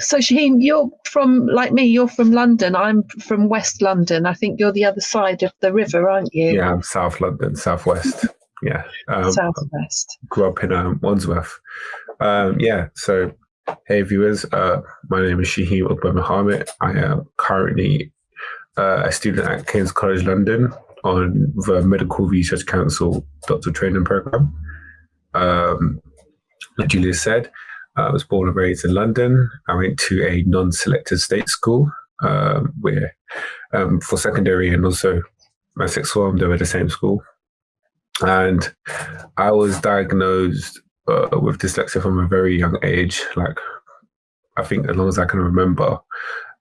So Shaheem, you're from, like me, you're from London. I'm from West London. I think you're the other side of the river, aren't you? Yeah, I'm South London, Southwest. Yeah. Southwest. Grew up in Wandsworth. Yeah, so hey viewers, my name is Shaheim Ogbomo-Harmitt. I am currently a student at King's College London on the Medical Research Council Doctor Training Programme. Like Julia said, I was born and raised in London. I went to a non-selected state school where for secondary and also my sixth form, they were the same school. And I was diagnosed with dyslexia from a very young age, like I think as long as I can remember.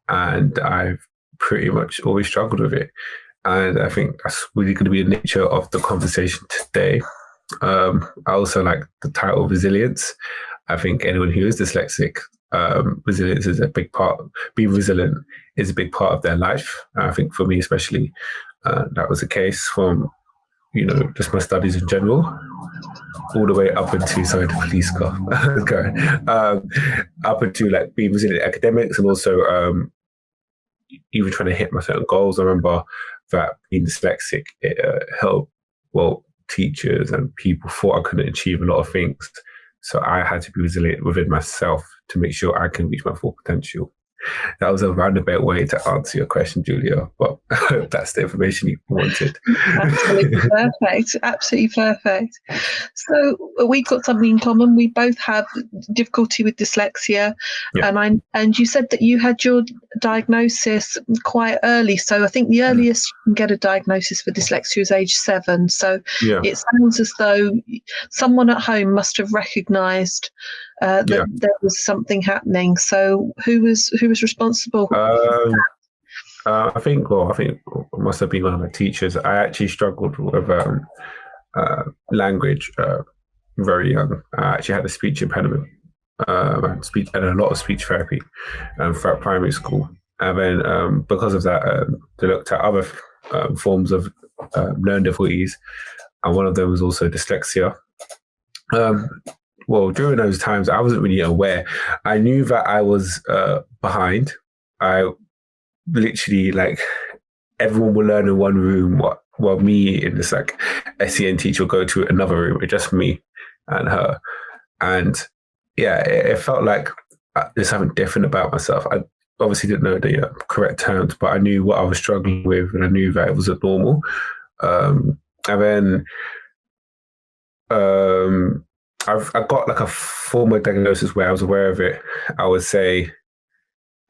And I've pretty much always struggled with it. And I think that's really going to be the nature of the conversation today. I also like the title resilience. I think anyone who is dyslexic, resilience is a big part. Being resilient is a big part of their life. I think for me especially, that was the case from, just my studies in general, all the way up into, sorry, the police car, up into like being resilient in academics and also even trying to hit my certain goals. I remember that being dyslexic, it helped, teachers and people thought I couldn't achieve a lot of things. So I had to be resilient within myself to make sure I can reach my full potential. That was a roundabout way to answer your question, Julia, but that's the information you wanted. Absolutely perfect. Absolutely perfect. So we've got something in common. We both have difficulty with dyslexia, yeah. And you said that you had your diagnosis quite early. So I think the earliest you can get a diagnosis for dyslexia is age 7. So it sounds as though someone at home must have recognised that there was something happening. So who was responsible? I think it must have been one of my teachers. I actually struggled with language very young. I actually had a speech impediment. And a lot of speech therapy throughout primary school. And then because of that, they looked at other forms of learning difficulties. And one of them was also dyslexia. During those times, I wasn't really aware. I knew that I was behind. I literally, everyone will learn in one room, while me in this SEN teacher will go to another room. It's just me and her. And it felt like there's something different about myself. I obviously didn't know the correct terms, but I knew what I was struggling with, and I knew that it wasn't normal. And then I got a formal diagnosis where I was aware of it, I would say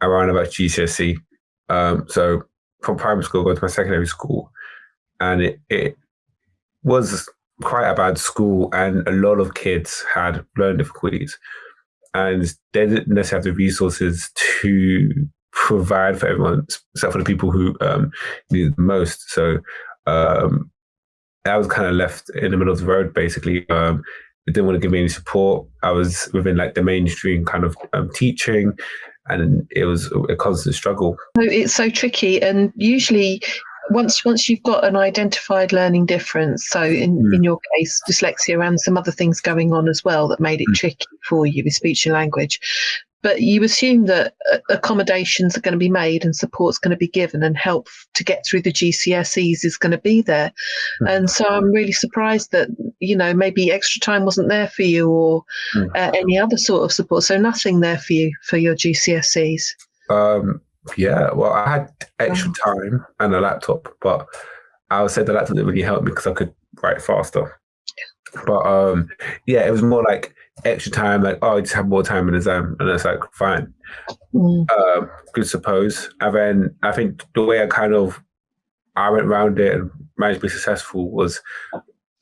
around about GCSE. So from primary school, going to my secondary school, and it was quite a bad school, and a lot of kids had learning difficulties, and they didn't necessarily have the resources to provide for everyone, except for the people who needed the most. So I was kind of left in the middle of the road, basically. They didn't want to give me any support. I was within the mainstream kind of teaching, and it was a constant struggle. It's so tricky, and usually once you've got an identified learning difference, so in your case dyslexia and some other things going on as well that made it tricky for you with speech and language, but you assume that accommodations are going to be made and support's going to be given and help to get through the GCSEs is going to be there. And so I'm really surprised that, maybe extra time wasn't there for you or any other sort of support. So nothing there for you for your GCSEs. I had extra time and a laptop, but I would say the laptop didn't really help me because I could write faster. But it was more like extra time, I just have more time in the exam, and it's fine. Good suppose. And then I think the way I went around it and managed to be successful was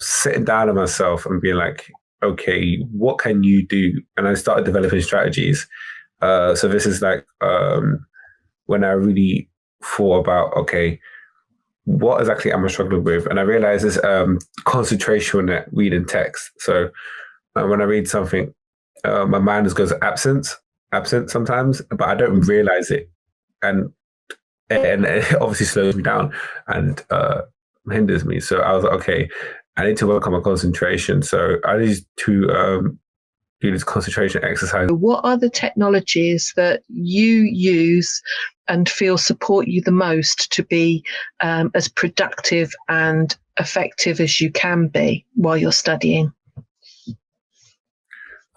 sitting down on myself and being like, okay, what can you do? And I started developing strategies. So this is when I really thought about, okay, what exactly am I struggling with? And I realized this concentration at reading text. So when I read something, my mind just goes absent sometimes, but I don't realize it. And it obviously slows me down and hinders me. So I was like, okay, I need to work on my concentration. So I used to do this concentration exercise. What are the technologies that you use and feel support you the most to be as productive and effective as you can be while you're studying?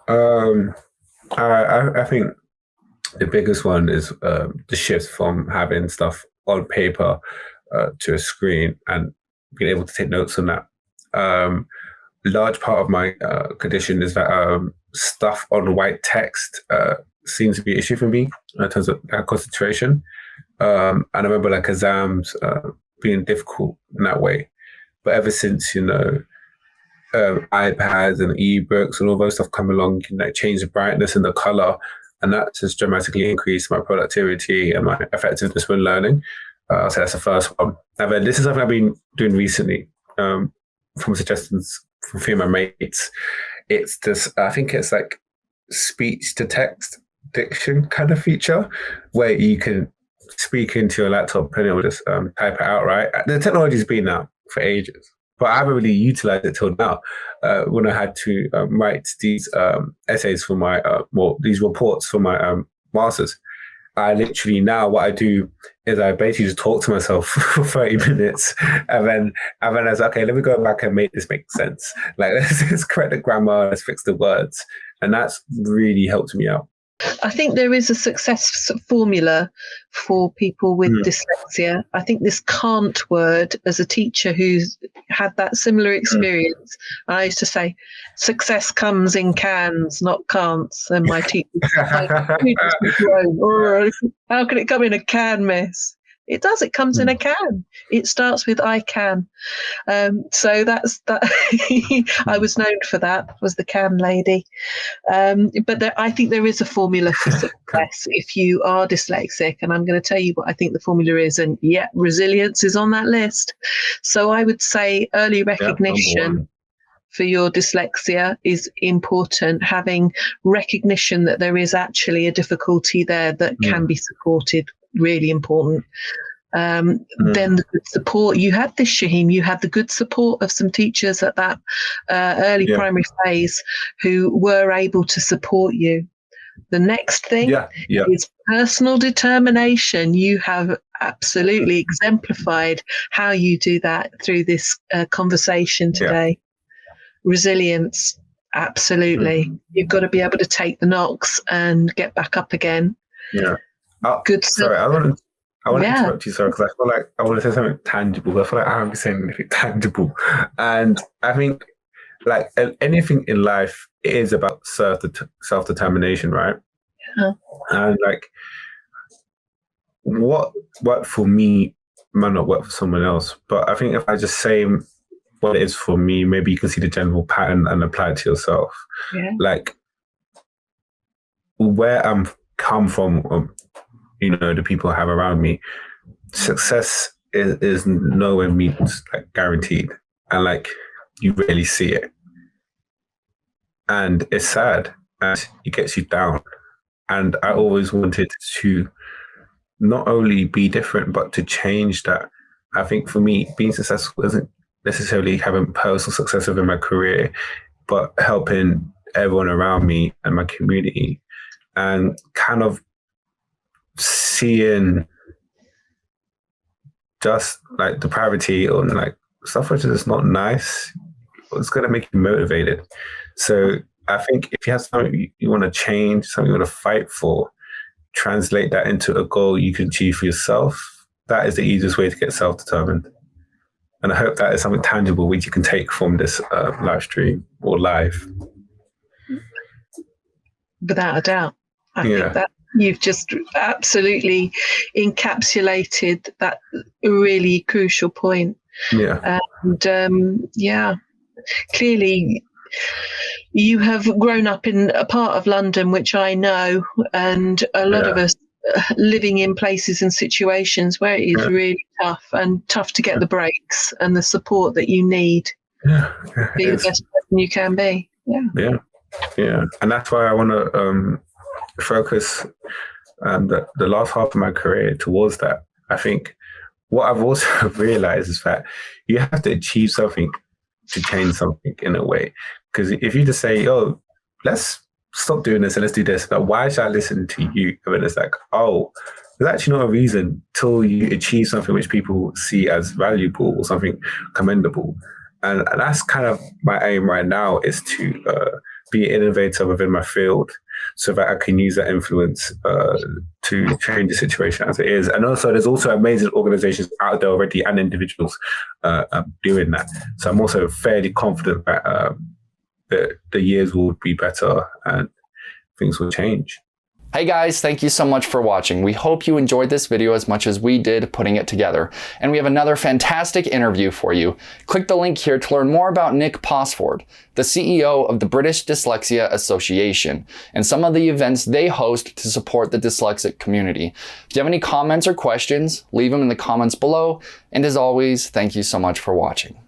I think the biggest one is the shift from having stuff on paper to a screen and being able to take notes on that. Large part of my condition is that stuff on white text seems to be an issue for me in terms of concentration. And I remember like exams being difficult in that way. But ever since, iPads and ebooks and all those stuff come along, you can like change the brightness and the color, and that just dramatically increased my productivity and my effectiveness when learning. So that's the first one. And then this is something I've been doing recently from suggestions from a few of my mates. It's this, I think it's like speech to text diction kind of feature where you can speak into your laptop and it will just type it out, right? The technology's been out for ages, but I haven't really utilized it till now when I had to write these essays for my, these reports for my master's. I literally now what I do is I basically just talk to myself for 30 minutes and then I was like, okay, let me go back and make this make sense. Like let's correct the grammar, let's fix the words. And that's really helped me out. I think there is a success formula for people with dyslexia. I think this can't word, as a teacher who's had that similar experience, I used to say, success comes in cans, not can'ts. And my teacher was like, how can it come in a can, miss? It does. It comes in a can. It starts with I can. So that's that. I was known for that. Was the can lady. But I think there is a formula for success if you are dyslexic, and I'm going to tell you what I think the formula is. And yeah, resilience is on that list. So I would say early recognition for your dyslexia is important. Having recognition that there is actually a difficulty there that can be supported. Really important. Then the good support. You had this, Shaheim, you had the good support of some teachers at that early primary phase who were able to support you. The next thing is personal determination. You have absolutely exemplified how you do that through this conversation today. Resilience, absolutely. You've got to be able to take the knocks and get back up again. Good. Sorry, I want to interrupt you, sorry, because I feel like I want to say something tangible, but I feel like I haven't been saying anything tangible. And I think, like anything in life, it is about self-determination, right? And like, what worked for me might not work for someone else. But I think if I just say what it is for me, maybe you can see the general pattern and apply it to yourself. Like, where I'm come from, the people I have around me, success is nowhere means like guaranteed, and like you rarely see it, and it's sad and it gets you down. And I always wanted to not only be different but to change that. I think for me, being successful isn't necessarily having personal success within my career, but helping everyone around me and my community, and kind of seeing just like depravity or like stuff which is not nice, it's going to make you motivated. So I think if you have something you want to change, something you want to fight for, translate that into a goal you can achieve for yourself. That is the easiest way to get self-determined. And I hope that is something tangible which you can take from this live stream or live. Without a doubt. I think that you've just absolutely encapsulated that really crucial point. And clearly you have grown up in a part of London which I know, and a lot of us living in places and situations where it is really tough to get the breaks and the support that you need to be the best person you can be. And that's why I want to focus the last half of my career towards that. I think what I've also realized is that you have to achieve something to change something in a way. Because if you just say, let's stop doing this and let's do this. But why should I listen to you? And then it's like, oh, there's actually not a reason till you achieve something which people see as valuable or something commendable. And that's kind of my aim right now, is to be an innovator within my field so that I can use that influence to change the situation as it is. And also, there's also amazing organizations out there already and individuals doing that. So I'm also fairly confident that the years will be better and things will change. Hey guys, thank you so much for watching. We hope you enjoyed this video as much as we did putting it together. And we have another fantastic interview for you. Click the link here to learn more about Nick Posford, the CEO of the British Dyslexia Association, and some of the events they host to support the dyslexic community. If you have any comments or questions, leave them in the comments below. And as always, thank you so much for watching.